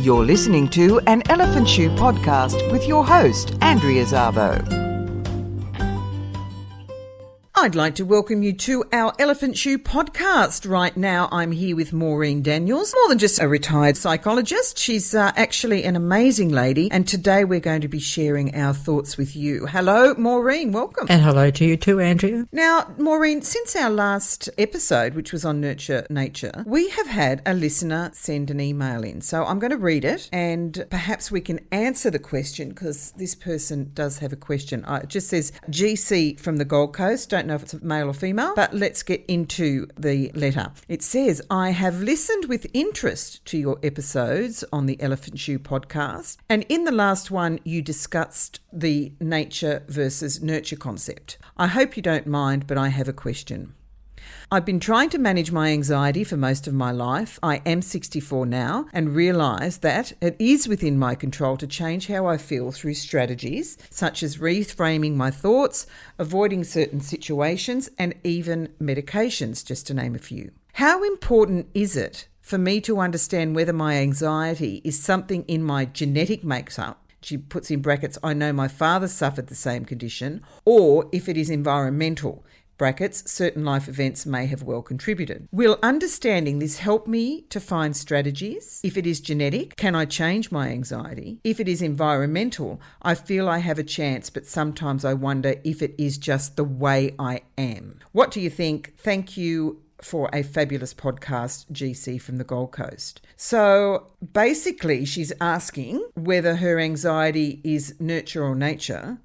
You're listening to an Elephant Shoe podcast with your host, Andrea Szabo. I'd like to welcome you to our Elephant Shoe podcast. Right now, I'm here with Maureen Daniels, more than just a retired psychologist. She's actually an amazing lady, and today we're going to be sharing our thoughts with you. Hello, Maureen. Welcome. And hello to you too, Andrea. Now, Maureen, since our last episode, which was on Nurture Nature, we have had a listener send an email in. So I'm going to read it, and perhaps we can answer the question, because this person does have a question. It just says, GC from the Gold Coast. Don't know if it's male or female, but let's get into the letter. It says, I have listened with interest to your episodes on the Elephant Shoe podcast, and in the last one you discussed the nature versus nurture concept. I hope you don't mind, but I have a question. I've been trying to manage my anxiety for most of my life. I am 64 now and realise that it is within my control to change how I feel through strategies such as reframing my thoughts, avoiding certain situations, and even medications, just to name a few. How important is it for me to understand whether my anxiety is something in my genetic makeup? She puts in brackets, I know my father suffered the same condition, or if it is environmental. Brackets, certain life events may have well contributed. Will understanding this help me to find strategies? If it is genetic, can I change my anxiety? If it is environmental, I feel I have a chance, but sometimes I wonder if it is just the way I am. What do you think? Thank you for a fabulous podcast, GC from the Gold Coast. So basically, she's asking whether her anxiety is nurture or nature,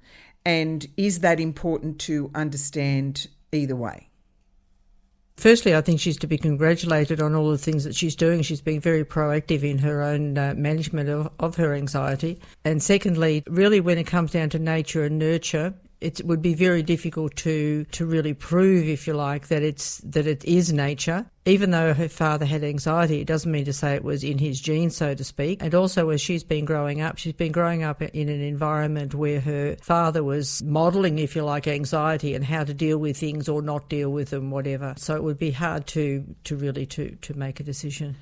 and is that important to understand either way? Firstly, I think she's to be congratulated on all the things that she's doing. She's been very proactive in her own management of her anxiety. And secondly, really when it comes down to nature and nurture, it would be very difficult to really prove, if you like, that it is nature. Even though her father had anxiety, it doesn't mean to say it was in his genes, so to speak. And also, as she's been growing up in an environment where her father was modelling, if you like, anxiety and how to deal with things or not deal with them, whatever. So it would be hard to really make a decision.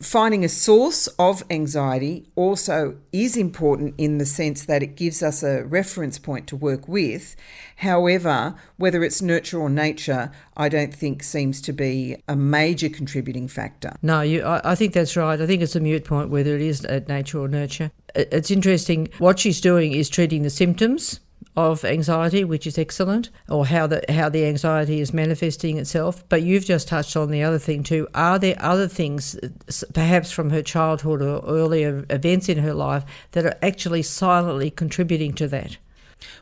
Finding a source of anxiety also is important in the sense that it gives us a reference point to work with. However, whether it's nurture or nature, I don't think seems to be a major contributing factor. No, I think that's right. I think it's a moot point whether it is nature or nurture. It's interesting. What she's doing is treating the symptoms of anxiety, which is excellent, or how the anxiety is manifesting itself. But you've just touched on the other thing too. Are there other things, perhaps from her childhood or earlier events in her life, that are actually silently contributing to that?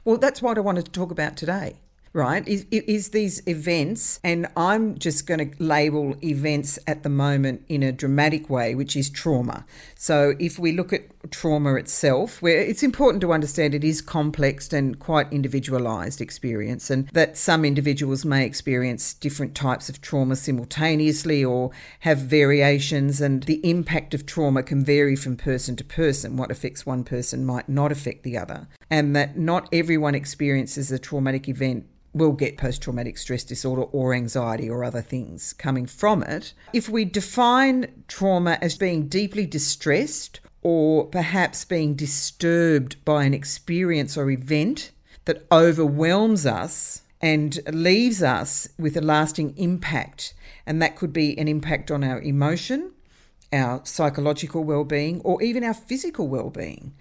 Well, that's what I wanted to talk about today. Right, is these events, and I'm just going to label events at the moment in a dramatic way, which is trauma. So if we look at trauma itself, where it's important to understand it is complex and quite individualised experience, and that some individuals may experience different types of trauma simultaneously or have variations, and the impact of trauma can vary from person to person. What affects one person might not affect the other, and that not everyone experiences a traumatic event will get post-traumatic stress disorder or anxiety or other things coming from it. If we define trauma as being deeply distressed or perhaps being disturbed by an experience or event that overwhelms us and leaves us with a lasting impact, and that could be an impact on our emotion, our psychological well-being, or even our physical well-being.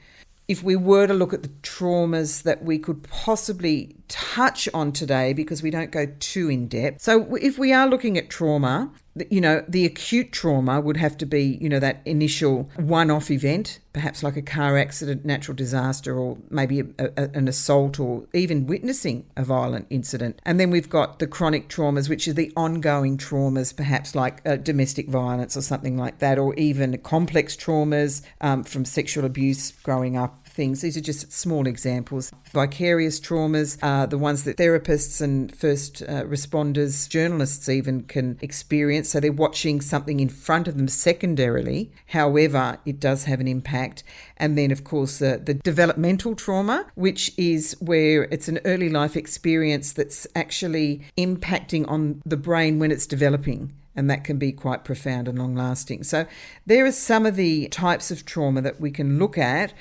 If we were to look at the traumas that we could possibly touch on today, because we don't go too in depth. So if we are looking at trauma, the acute trauma would have to be, that initial one-off event, perhaps like a car accident, natural disaster, or maybe an assault, or even witnessing a violent incident. And then we've got the chronic traumas, which are the ongoing traumas, perhaps like domestic violence or something like that, or even complex traumas from sexual abuse growing up. These are just small examples. Vicarious traumas are the ones that therapists and first responders, journalists even can experience. So they're watching something in front of them secondarily. However, it does have an impact. And then, of course, the developmental trauma, which is where it's an early life experience that's actually impacting on the brain when it's developing. and that can be quite profound and long-lasting. So there are some of the types of trauma that we can look at.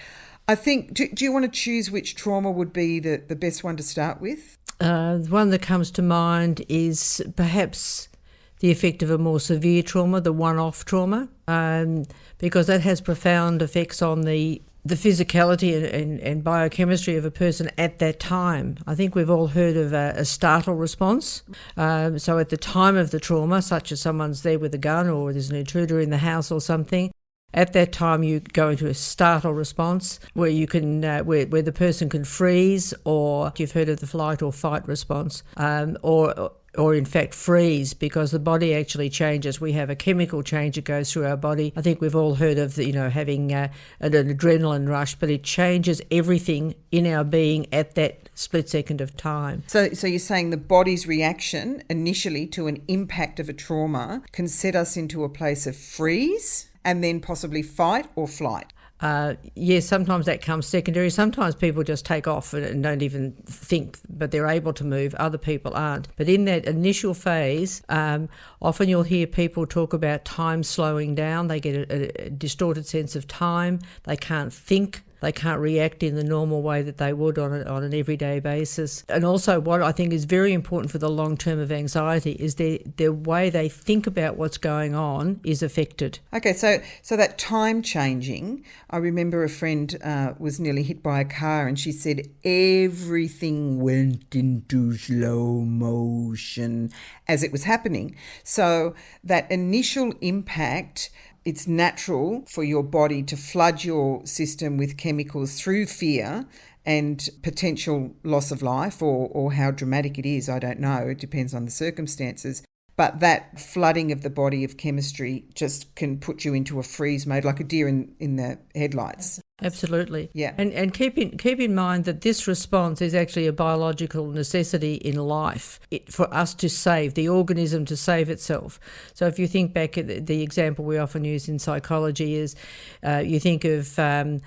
I think, do you want to choose which trauma would be the best one to start with? The one that comes to mind is perhaps the effect of a more severe trauma, the one-off trauma, because that has profound effects on the physicality and biochemistry of a person at that time. I think we've all heard of a startle response. So at the time of the trauma, such as someone's there with a gun or there's an intruder in the house or something, at that time you go into a startle response where you can where the person can freeze, or you've heard of the flight or fight response, or in fact freeze, because the body actually changes. We have a chemical change that goes through our body. I think we've all heard of having an adrenaline rush, but it changes everything in our being at that split second of time. So you're saying the body's reaction initially to an impact of a trauma can set us into a place of freeze and then possibly fight or flight. Yes, sometimes that comes secondary. Sometimes people just take off and don't even think, but they're able to move. Other people aren't. But in that initial phase, often you'll hear people talk about time slowing down. They get a distorted sense of time. They can't think. They can't react in the normal way that they would on an everyday basis. And also what I think is very important for the long term of anxiety is the way they think about what's going on is affected. Okay, so that time changing, I remember a friend was nearly hit by a car and she said everything went into slow motion as it was happening. So that initial impact, it's natural for your body to flood your system with chemicals through fear and potential loss of life, or how dramatic it is, I don't know. It depends on the circumstances. But that flooding of the body of chemistry just can put you into a freeze mode, like a deer in the headlights. Absolutely. Yeah. And keep in mind that this response is actually a biological necessity in life for us to save, the organism to save itself. So if you think back at the example we often use in psychology is you think of Mr.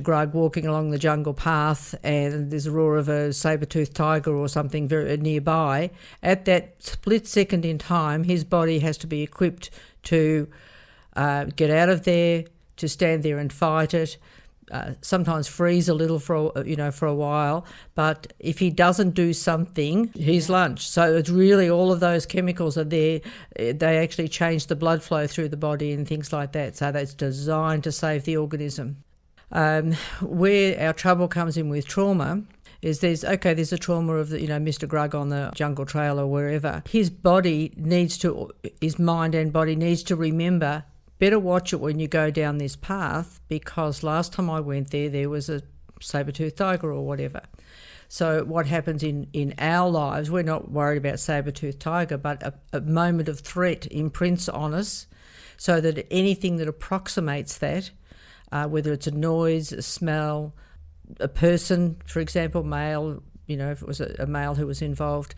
Grug walking along the jungle path and there's a roar of a saber-toothed tiger or something very nearby. At that split second in time, his body has to be equipped to get out of there, to stand there and fight it, sometimes freeze a little for a while. But if he doesn't do something, he's lunch. So it's really all of those chemicals are there. They actually change the blood flow through the body and things like that. So that's designed to save the organism. Where our trouble comes in with trauma is there's a trauma of Mr. Grug on the jungle trail or wherever. His mind and body needs to remember, better watch it when you go down this path, because last time I went there was a saber-toothed tiger or whatever. So what happens in our lives, we're not worried about saber-toothed tiger, but a moment of threat imprints on us so that anything that approximates that, whether it's a noise, a smell, a person, for example, male, if it was a male who was involved,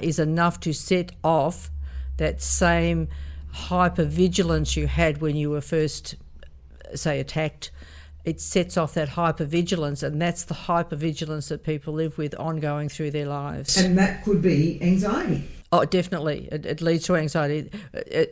is enough to set off that same hypervigilance you had when you were first, say, attacked. It sets off that hypervigilance, and that's the hypervigilance that people live with ongoing through their lives. And that could be anxiety. Oh, definitely. It leads to anxiety.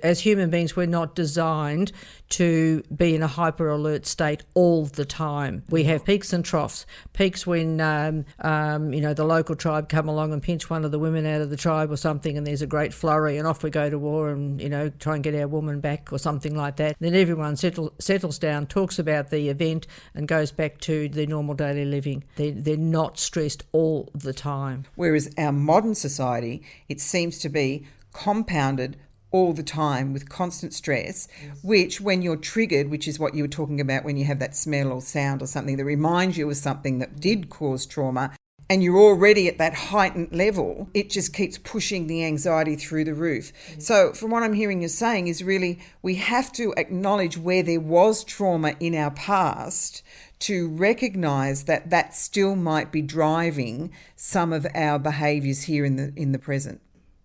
As human beings, we're not designed to be in a hyper-alert state all the time. We have peaks and troughs. Peaks when, the local tribe come along and pinch one of the women out of the tribe or something, and there's a great flurry and off we go to war and, try and get our woman back or something like that. Then everyone settles down, talks about the event and goes back to their normal daily living. They're not stressed all the time. Whereas our modern society, it seems to be compounded all the time with constant stress, which when you're triggered, which is what you were talking about when you have that smell or sound or something that reminds you of something that did cause trauma, and you're already at that heightened level, it just keeps pushing the anxiety through the roof. So from what I'm hearing you're saying is really we have to acknowledge where there was trauma in our past to recognise that still might be driving some of our behaviours here in the present.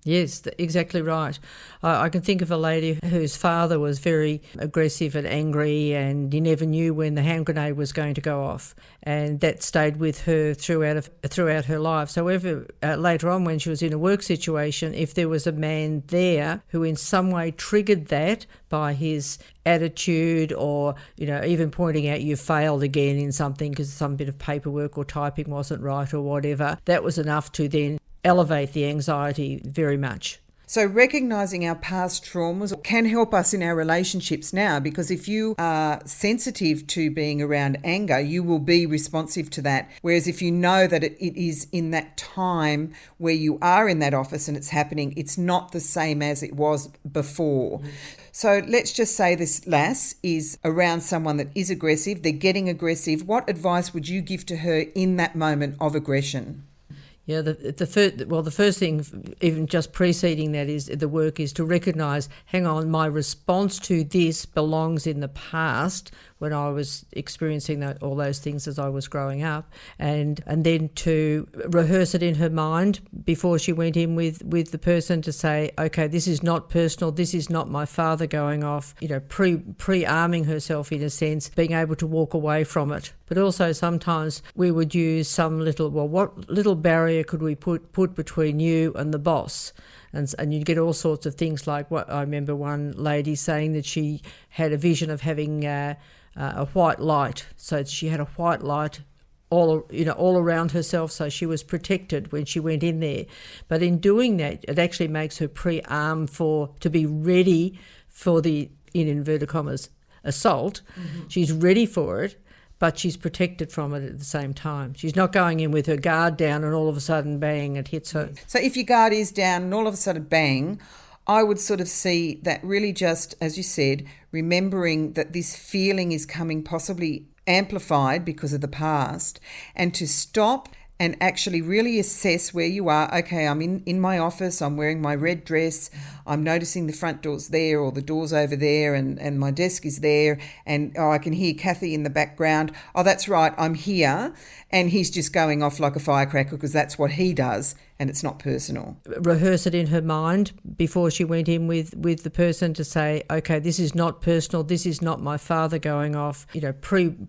Yes, exactly right. I can think of a lady whose father was very aggressive and angry, and he never knew when the hand grenade was going to go off, and that stayed with her throughout her life. So later on, when she was in a work situation, if there was a man there who in some way triggered that by his attitude, or even pointing out you failed again in something because some bit of paperwork or typing wasn't right or whatever, that was enough to then elevate the anxiety very much. So recognising our past traumas can help us in our relationships now, because if you are sensitive to being around anger, you will be responsive to that. Whereas if you know that it is in that time where you are in that office and it's happening, it's not the same as it was before. So let's just say this lass is around someone that is aggressive, they're getting aggressive. What advice would you give to her in that moment of aggression? Yeah, the first thing, even just preceding that, is the work is to recognise, hang on, my response to this belongs in the past when I was experiencing all those things as I was growing up, and then to rehearse it in her mind before she went in with the person, to say, okay, this is not personal, this is not my father going off, pre-arming herself in a sense, being able to walk away from it. But also sometimes we would use some what little barrier could we put between you and the boss? And you'd get all sorts of things like, what I remember one lady saying that she had a vision of having a white light. So she had a white light all around herself, so she was protected when she went in there. But in doing that, it actually makes her pre-arm to be ready for the, in inverted commas, assault. Mm-hmm. She's ready for it, but she's protected from it at the same time. She's not going in with her guard down and all of a sudden, bang, it hits her. So if your guard is down and all of a sudden, bang, I would sort of see that really just, as you said, remembering that this feeling is coming possibly amplified because of the past, and to stop and actually really assess where you are. Okay, I'm in my office, I'm wearing my red dress, I'm noticing the front door's there or the door's over there, and my desk is there, and I can hear Kathy in the background. Oh, that's right, I'm here, and he's just going off like a firecracker because that's what he does, and it's not personal. Rehearse it in her mind before she went in with the person, to say, okay, this is not personal, this is not my father going off,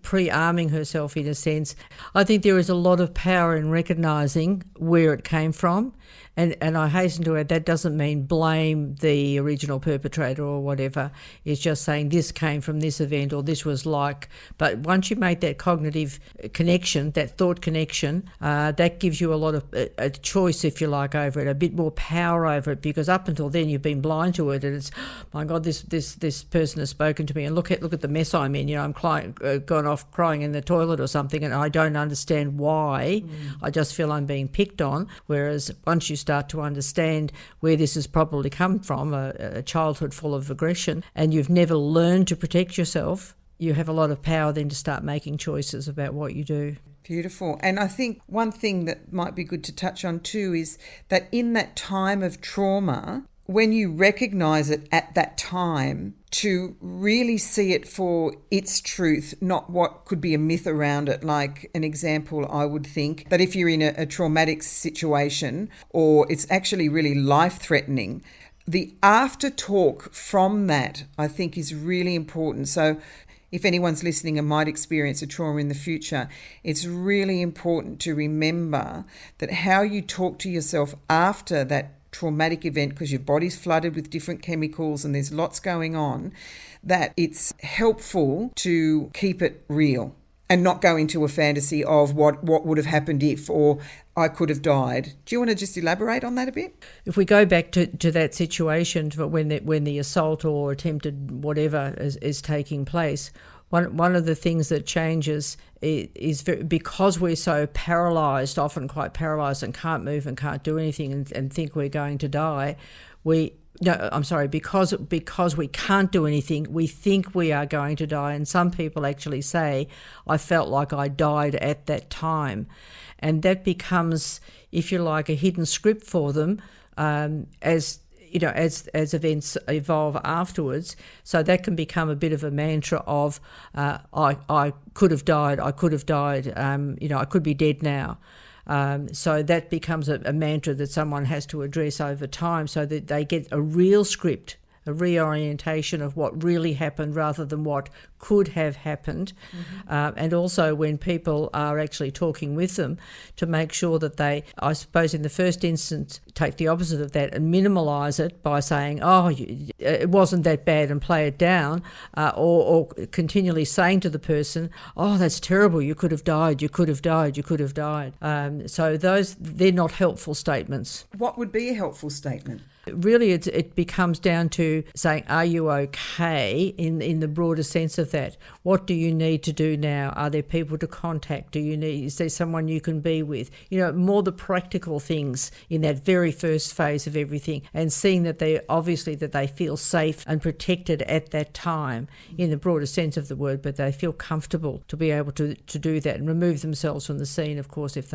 pre-arming herself in a sense. I think there is a lot of power in recognising where it came from. And I hasten to add, that doesn't mean blame the original perpetrator or whatever. It's just saying this came from this event, or this was like. But once you make that cognitive connection, that thought connection, that gives you a lot of a choice, if you like, over it, a bit more power over it, because up until then you've been blind to it, and it's, my God, this person has spoken to me, and look at the mess I'm in. I'm gone off crying in the toilet or something, and I don't understand why. I just feel I'm being picked on. Whereas once you start to understand where this has probably come from, a childhood full of aggression, and you've never learned to protect yourself, you have a lot of power then to start making choices about what you do. Beautiful. And I think one thing that might be good to touch on too is that in that time of trauma, when you recognise it at that time, to really see it for its truth, not what could be a myth around it. Like an example, I would think that if you're in a traumatic situation, or it's actually really life-threatening, the after talk from that, I think, is really important. So if anyone's listening and might experience a trauma in the future, it's really important to remember that how you talk to yourself after that traumatic event, because your body's flooded with different chemicals and there's lots going on, that it's helpful to keep it real and not go into a fantasy of what would have happened if, or I could have died. Do you want to just elaborate on that a bit? If we go back to that situation when the assault or attempted whatever is taking place, one of the things that changes is because we're so paralysed, often quite paralysed, and can't move and can't do anything, and think we're going to die. Because we can't do anything, we think we are going to die. And some people actually say, I felt like I died at that time. And that becomes, if you like, a hidden script for them as events evolve afterwards. So that can become a bit of a mantra of, I could have died, I could be dead now. So that becomes a mantra that someone has to address over time so that they get a real script, a reorientation of what really happened rather than what could have happened. And also when people are actually talking with them, to make sure that they, I suppose in the first instance, take the opposite of that and minimise it by saying, it wasn't that bad, and play it down, or continually saying to the person, oh, that's terrible, you could have died, you could have died, you could have died. So they're not helpful statements. What would be a helpful statement? Really, it becomes down to saying, are you okay in the broader sense of that? What do you need to do now? Are there people to contact? Is there someone you can be with? More the practical things in that very first phase of everything, and seeing that they feel safe and protected at that time in the broader sense of the word, but they feel comfortable to be able to do that and remove themselves from the scene, of course, if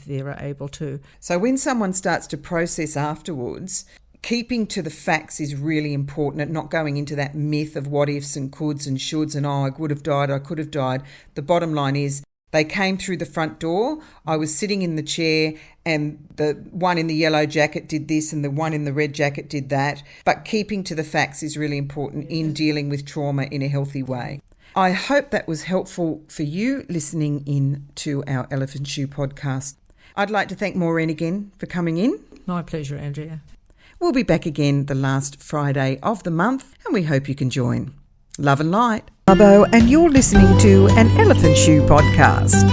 they're able to. So when someone starts to process afterwards, keeping to the facts is really important, and not going into that myth of what ifs and coulds and shoulds and I would have died, I could have died. The bottom line is they came through the front door, I was sitting in the chair, and the one in the yellow jacket did this and the one in the red jacket did that. But keeping to the facts is really important in dealing with trauma in a healthy way. I hope that was helpful for you listening in to our Elephant Shoe podcast. I'd like to thank Maureen again for coming in. My pleasure, Andrea. We'll be back again the last Friday of the month, and we hope you can join. Love and light. Szabo, and you're listening to an Elephant Shoe podcast.